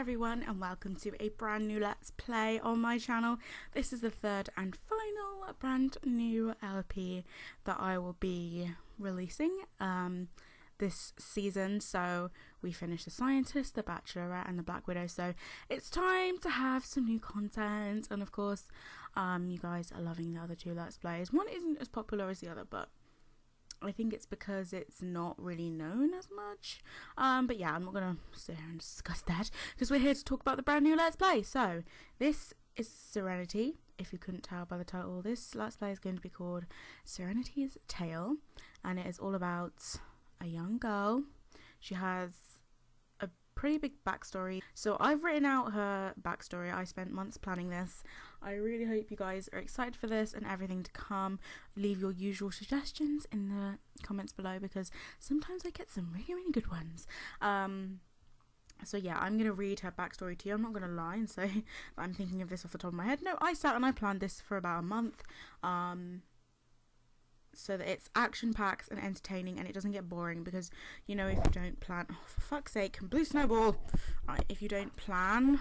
everyone, and welcome to a brand new Let's Play on my channel. This is the third and final brand new LP that I will be releasing this season. So we finished The Scientist, The Bachelorette and The Black Widow, so it's time to have some new content. And of course, you guys are loving the other two Let's Plays. One isn't as popular as the other, but I think it's because it's not really known as much. But yeah, I'm not going to sit here and discuss that because we're here to talk about the brand new Let's Play. So this is Serenity. If you couldn't tell by the title, this Let's Play is going to be called Serenity's Tale, and it is all about a young girl. She has a pretty big backstory. So I've written out her backstory. I spent months planning this. I really hope you guys are excited for this and everything to come. Leave your usual suggestions in the comments below because sometimes I get some really good ones. So yeah, I'm going to read her backstory to you. I'm not going to lie and say that I'm thinking of this off the top of my head. No, I sat and I planned this for about a month. So that it's action-packed and entertaining and it doesn't get boring, because, you know, if you don't plan... Oh, for fuck's sake, blue snowball! Right, if you don't plan,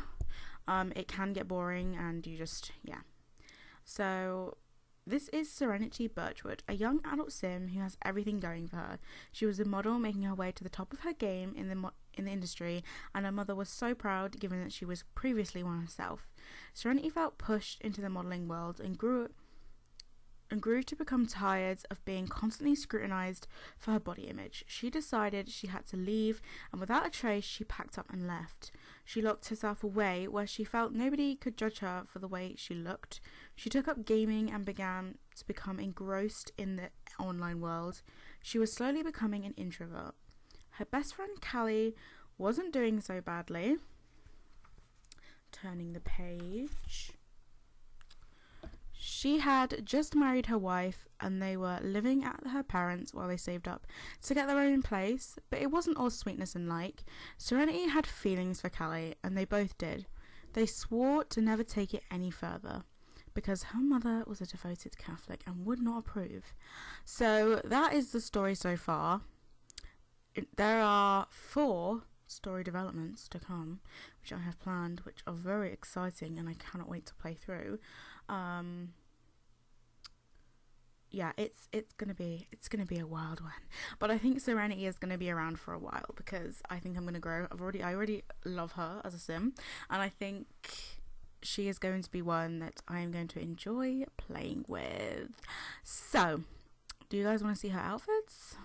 it can get boring and you just... yeah. So this is Serenity Birchwood, a young adult sim who has everything going for her. She was a model making her way to the top of her game in the industry, and her mother was so proud given that she was previously one herself. Serenity felt pushed into the modelling world and grew to become tired of being constantly scrutinized for her body image. She decided she had to leave, and without a trace, she packed up and left. She locked herself away where she felt nobody could judge her for the way she looked. She took up gaming and began to become engrossed in the online world. She was slowly becoming an introvert. Her best friend Callie wasn't doing so badly. Turning the page. She had just married her wife and they were living at her parents' while they saved up to get their own place, but it wasn't all sweetness and light. Serenity had feelings for Callie, and they both did. They swore to never take it any further because her mother was a devoted Catholic and would not approve. So that is the story so far. There are 4 story developments to come, which I have planned, which are very exciting and I cannot wait to play through. Yeah, it's gonna be a wild one, but I think Serenity is gonna be around for a while because I think I'm gonna grow. I already love her as a sim, and I think she is going to be one that I am going to enjoy playing with. So, do you guys want to see her outfits?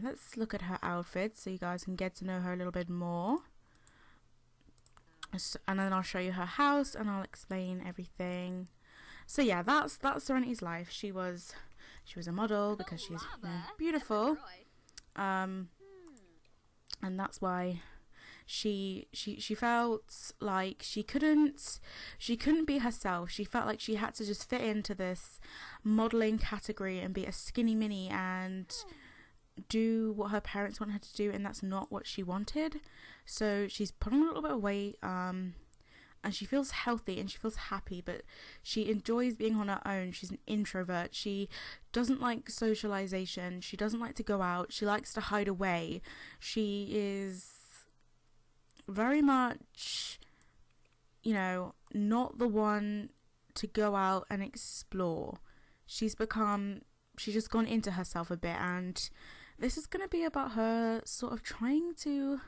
Let's look at her outfits so you guys can get to know her a little bit more. And then I'll show you her house and I'll explain everything. So yeah, that's Serenity's life. She was a model because she's, you know, beautiful. And that's why she felt like she couldn't be herself. She felt like she had to just fit into this modeling category and be a skinny mini and do what her parents want her to do, and that's not what she wanted. So she's put on a little bit of weight, and she feels healthy and she feels happy, but she enjoys being on her own. She's an introvert. She doesn't like socialization. She doesn't like to go out. She likes to hide away. She is very much, you know, not the one to go out and explore. She's just gone into herself a bit, and this is going to be about her sort of trying to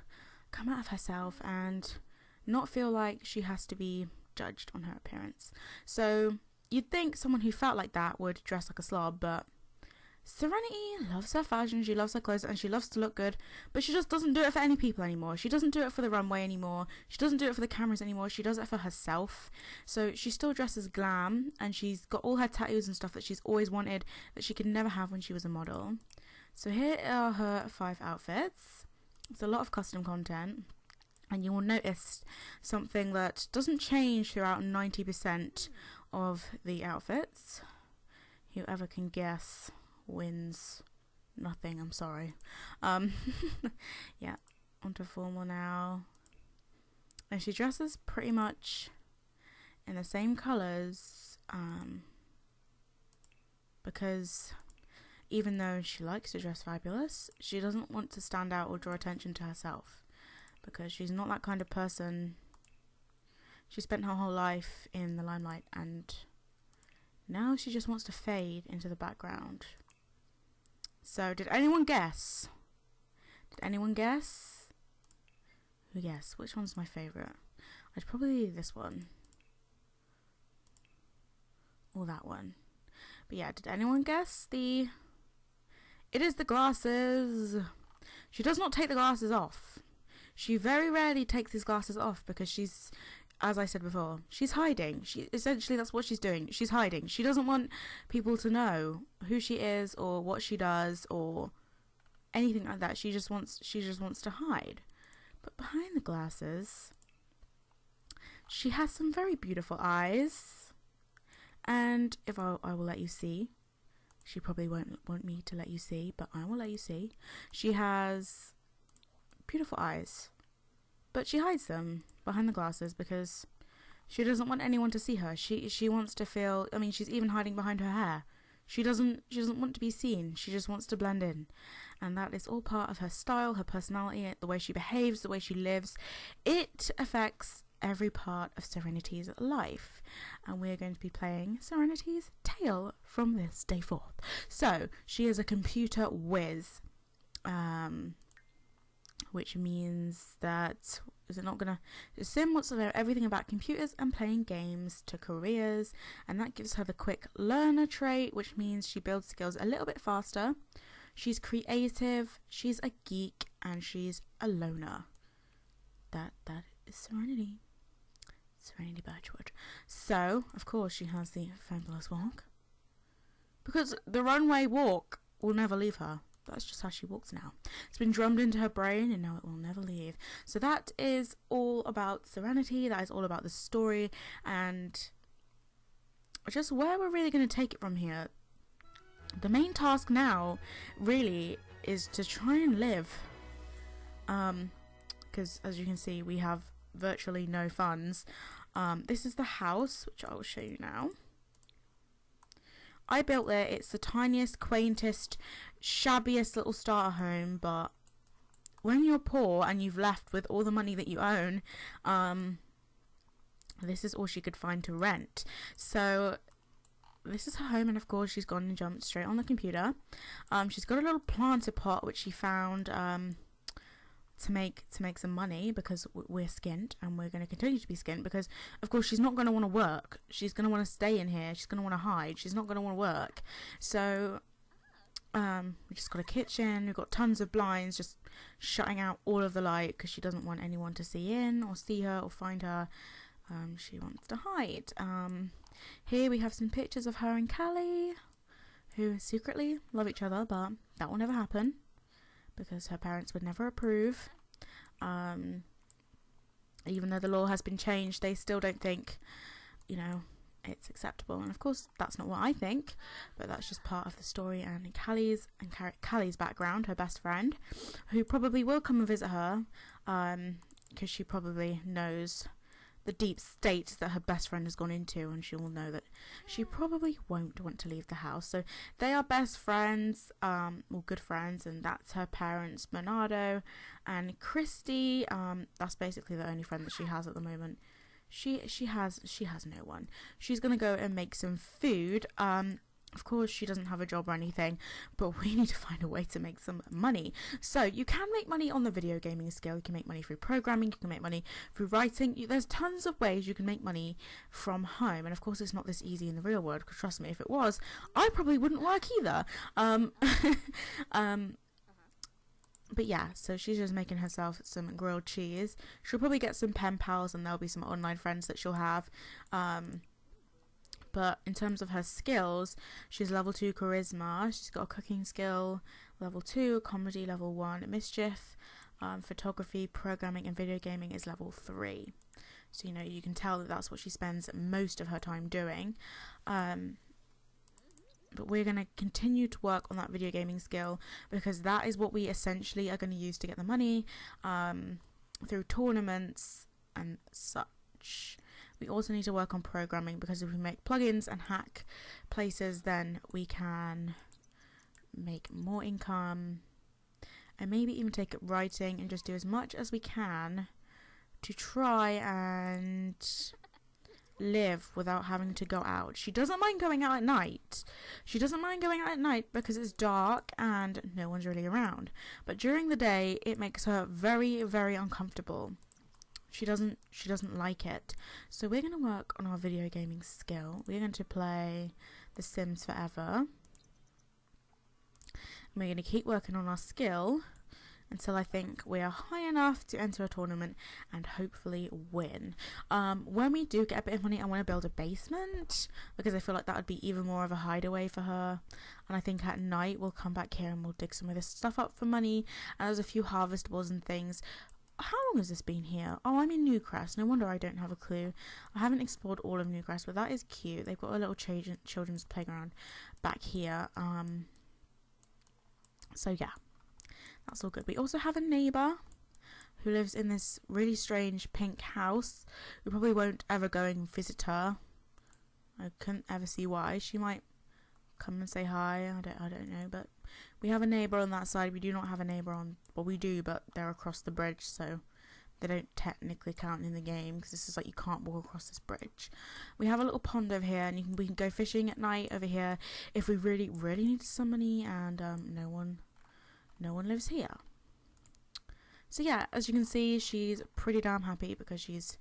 come out of herself and not feel like she has to be judged on her appearance. So you'd think someone who felt like that would dress like a slob, but Serenity loves her fashion, she loves her clothes, and she loves to look good, but she just doesn't do it for any people anymore. She doesn't do it for the runway anymore. She doesn't do it for the cameras anymore. She does it for herself. So she still dresses glam, and she's got all her tattoos and stuff that she's always wanted that she could never have when she was a model. So here are her 5 outfits. It's a lot of custom content, and you will notice something that doesn't change throughout 90% of the outfits. Whoever can guess wins nothing. I'm sorry. Yeah, onto formal now. And she dresses pretty much in the same colours, because even though she likes to dress fabulous, she doesn't want to stand out or draw attention to herself, because she's not that kind of person. She spent her whole life in the limelight, and now she just wants to fade into the background. So, did anyone guess? Did anyone guess? Who guessed? Which one's my favourite? I'd probably this one. Or that one. But yeah, did anyone guess the... It is the glasses. She does not take the glasses off. She very rarely takes these glasses off because she's, as I said before, she's hiding. Essentially, that's what she's doing. She's hiding. She doesn't want people to know who she is or what she does or anything like that. She just wants to hide. But behind the glasses, she has some very beautiful eyes. And if I will let you see. She probably won't want me to let you see, but I will let you see. She has beautiful eyes, but she hides them behind the glasses because she doesn't want anyone to see her. She wants to feel, I mean, she's even hiding behind her hair. She doesn't want to be seen. She just wants to blend in. And that is all part of her style, her personality, the way she behaves, the way she lives. It affects every part of Serenity's life, and we're going to be playing Serenity's tale from this day forth. So she is a computer whiz, which means that Sim wants to know everything about computers and playing games to careers, and that gives her the quick learner trait, which means she builds skills a little bit faster. She's creative, she's a geek, and she's a loner. That is Serenity. Serenity Birchwood. So, of course, she has the fabulous walk. Because the runway walk will never leave her. That's just how she walks now. It's been drummed into her brain and now it will never leave. So that is all about Serenity. That is all about the story. And just where we're really going to take it from here. The main task now, really, is to try and live. Because, as you can see, we have virtually no funds. This is the house, which I will show you now. I built it. It's the tiniest, quaintest, shabbiest little starter home, but when you're poor and you've left with all the money that you own, this is all she could find to rent. So this is her home, and of course she's gone and jumped straight on the computer. She's got a little planter pot which she found to make some money, because we're skint and we're going to continue to be skint, because of course she's not going to want to work. She's going to want to stay in here. She's going to want to hide. She's not going to want to work. So we just got a kitchen. We've got tons of blinds just shutting out all of the light because she doesn't want anyone to see in or see her or find her. She wants to hide. Here we have some pictures of her and Callie, who secretly love each other, but that will never happen because her parents would never approve. Even though the law has been changed, they still don't think, you know, it's acceptable. And of course, that's not what I think, but that's just part of the story. And Callie's background, her best friend, who probably will come and visit her, because she probably knows the deep state that her best friend has gone into, and she will know that she probably won't want to leave the house. So they are best friends, or good friends, and that's her parents, Bernardo and Christy. That's basically the only friend that she has at the moment. She has no one. She's gonna go and make some food. Of course, she doesn't have a job or anything, but we need to find a way to make some money. So you can make money on the video gaming scale. You can make money through programming. You can make money through writing. There's tons of ways you can make money from home. And of course, it's not this easy in the real world, because trust me, if it was, I probably wouldn't work either. But yeah, so she's just making herself some grilled cheese. She'll probably get some pen pals, and there'll be some online friends that she'll have. But in terms of her skills, she's level 2 charisma. She's got a cooking skill, level 2 comedy, level 1 mischief, photography, programming, and video gaming is level 3. So you know, you can tell that that's what she spends most of her time doing. But we're going to continue to work on that video gaming skill, because that is what we essentially are going to use to get the money through tournaments and such. We also need to work on programming, because if we make plugins and hack places, then we can make more income and maybe even take up writing and just do as much as we can to try and live without having to go out. She doesn't mind going out at night. She doesn't mind going out at night because it's dark and no one's really around. But during the day, it makes her very, very uncomfortable. She doesn't like it. So we're going to work on our video gaming skill. We're going to play The Sims forever. And we're going to keep working on our skill until I think we are high enough to enter a tournament and hopefully win. When we do get a bit of money, I want to build a basement because I feel like that would be even more of a hideaway for her. And I think at night we'll come back here and we'll dig some of this stuff up for money. And there's a few harvestables and things. How long has this been here? Oh, I'm in Newcrest. No wonder I don't have a clue. I haven't explored all of Newcrest, but that is cute. They've got a little children's playground back here. So yeah. That's all good. We also have a neighbour who lives in this really strange pink house. We probably won't ever go and visit her. I couldn't ever see why. She might come and say hi. I don't know. But we have a neighbour on that side. We do not have a neighbour on... Well, we do, but they're across the bridge, so they don't technically count in the game because this is like you can't walk across this bridge. We have a little pond over here, and we can go fishing at night over here if we really, really need some money, and no one lives here. So yeah, as you can see, she's pretty damn happy because she's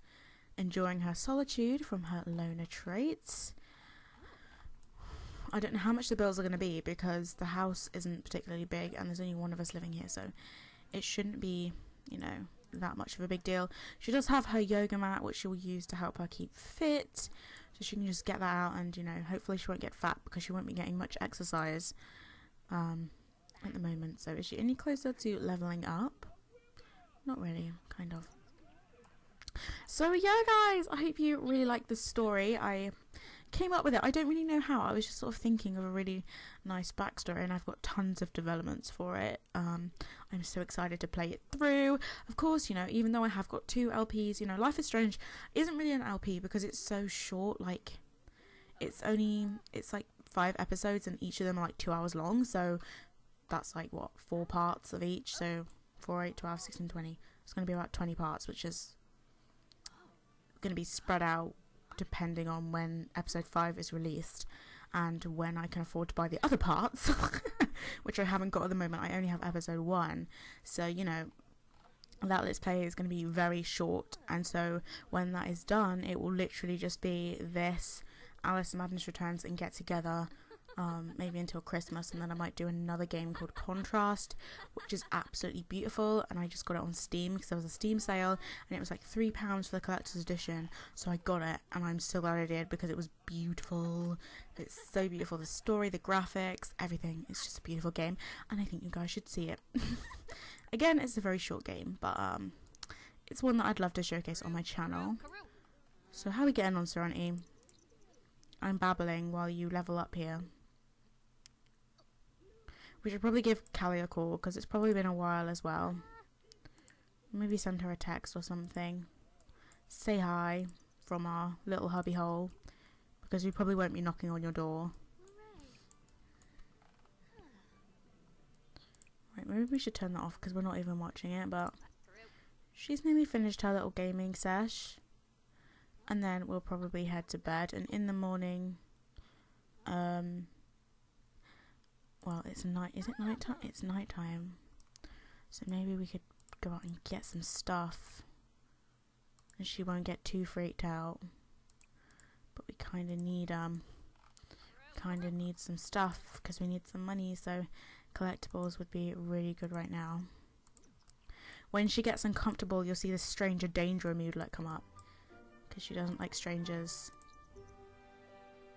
enjoying her solitude from her loner traits. I don't know how much the bills are going to be because the house isn't particularly big and there's only one of us living here, so it shouldn't be, you know, that much of a big deal. She does have her yoga mat, which she will use to help her keep fit, so she can just get that out and, you know, hopefully she won't get fat because she won't be getting much exercise at the moment. So is she any closer to leveling up? Not really, kind of. So yeah, guys, I hope you really like the story. I came up with it. I don't really know how. I was just sort of thinking of a really nice backstory, and I've got tons of developments for it. I'm so excited to play it through. Of course, you know, even though I have got 2 LPs, you know, Life is Strange isn't really an LP because it's so short. Like, it's like 5 episodes, and each of them are like 2 hours long. So that's like, what, 4 parts of each, so 4, 8, 12, 16, 20. It's going to be about 20 parts, which is going to be spread out depending on when episode 5 is released and when I can afford to buy the other parts, which I haven't got at the moment. I only have episode 1, so, you know, that Let's Play is going to be very short, and so when that is done, it will literally just be this, Alice in Madness Returns, and Get Together, maybe until Christmas, and then I might do another game called Contrast, which is absolutely beautiful, and I just got it on Steam because there was a Steam sale and it was like £3 for the collector's edition, so I got it, and I'm so glad I did because it was beautiful. It's so beautiful, the story, the graphics, everything. It's just a beautiful game, and I think you guys should see it. Again, it's a very short game, but it's one that I'd love to showcase on my channel. So how are we getting on, Serenity? I'm babbling while you level up here. We should probably give Callie a call because it's probably been a while as well. Maybe send her a text or something. Say hi from our little hubby hole because we probably won't be knocking on your door. Right, maybe we should turn that off because we're not even watching it, but she's maybe finished her little gaming sesh. And then we'll probably head to bed, and in the morning, well, it's night. Is it night time? It's night time. So maybe we could go out and get some stuff, and she won't get too freaked out. But we kind of need some stuff because we need some money. So collectibles would be really good right now. When she gets uncomfortable, you'll see the stranger danger moodlet come up because she doesn't like strangers.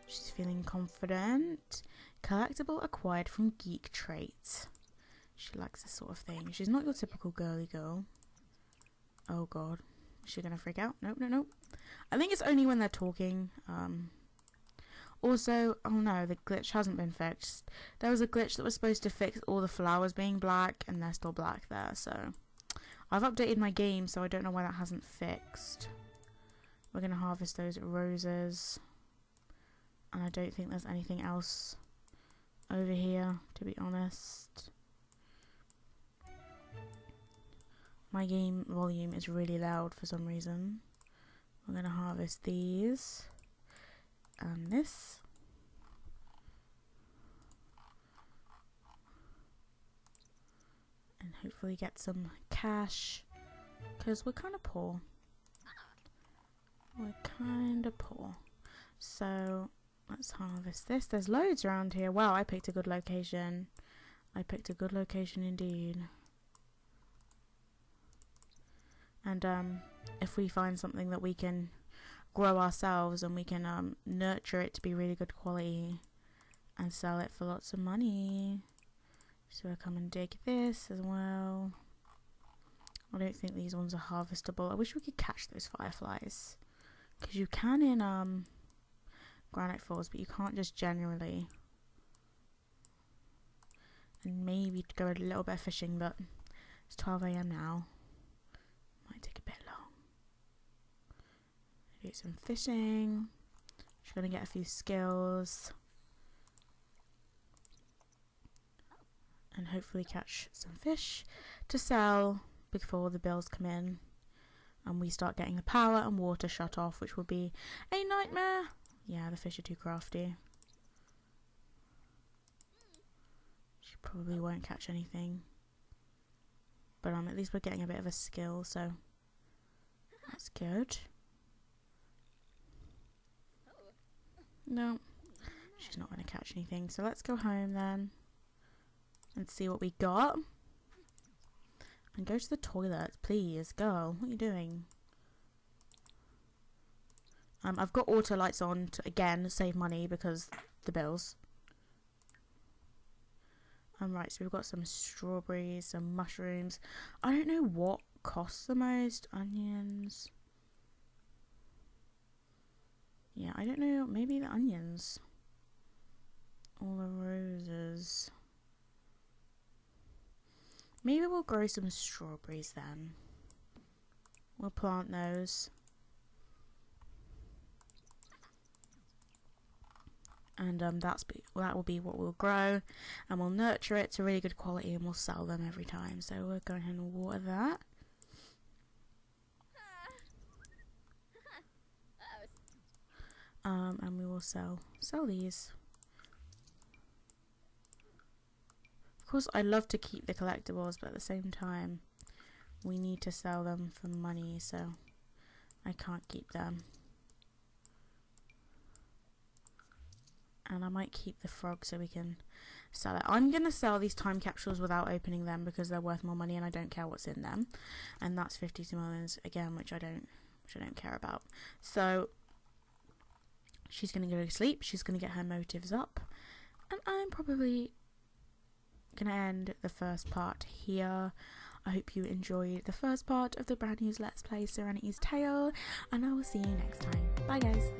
She's feeling confident. Collectible acquired from Geek Traits. She likes this sort of thing. She's not your typical girly girl. Oh god. Is she gonna freak out? Nope, nope, nope. I think it's only when they're talking. Also, oh no, the glitch hasn't been fixed. There was a glitch that was supposed to fix all the flowers being black, and they're still black there, so I've updated my game, so I don't know why that hasn't fixed. We're gonna harvest those roses. And I don't think there's anything else over here, to be honest. My game volume is really loud for some reason. We're going to harvest these and this. And hopefully get some cash, because we're kind of poor. We're kind of poor. So let's harvest this. There's loads around here. Wow, I picked a good location. I picked a good location indeed. And if we find something that we can grow ourselves and we can nurture it to be really good quality and sell it for lots of money. So we'll come and dig this as well. I don't think these ones are harvestable. I wish we could catch those fireflies, because you can in Granite Falls, but you can't just generally. And maybe go a little bit of fishing, but it's 12 AM now. Might take a bit long. Do some fishing. Just gonna get a few skills. And hopefully catch some fish to sell before the bills come in and we start getting the power and water shut off, which will be a nightmare. Yeah, the fish are too crafty. She probably won't catch anything, but at least we're getting a bit of a skill, so that's good. No, she's not going to catch anything, so let's go home then and see what we got. And go to the toilet, please. Girl, what are you doing? I've got auto lights on to, again, save money because the bills. Right, so we've got some strawberries, some mushrooms. I don't know what costs the most. Onions. Yeah, I don't know. Maybe the onions. All the roses. Maybe we'll grow some strawberries then. We'll plant those. And that will be what we'll grow. And we'll nurture it to really good quality and we'll sell them every time. So we're going ahead and water that. And we will sell these. Of course, I love to keep the collectibles, but at the same time, we need to sell them for money, so I can't keep them. And I might keep the frog so we can sell it. I'm going to sell these time capsules without opening them because they're worth more money and I don't care what's in them. And that's 52 millions again, which I don't care about. So she's going to go to sleep. She's going to get her motives up. And I'm probably going to end the first part here. I hope you enjoyed the first part of the brand new Let's Play Serenity's Tale, and I will see you next time. Bye guys.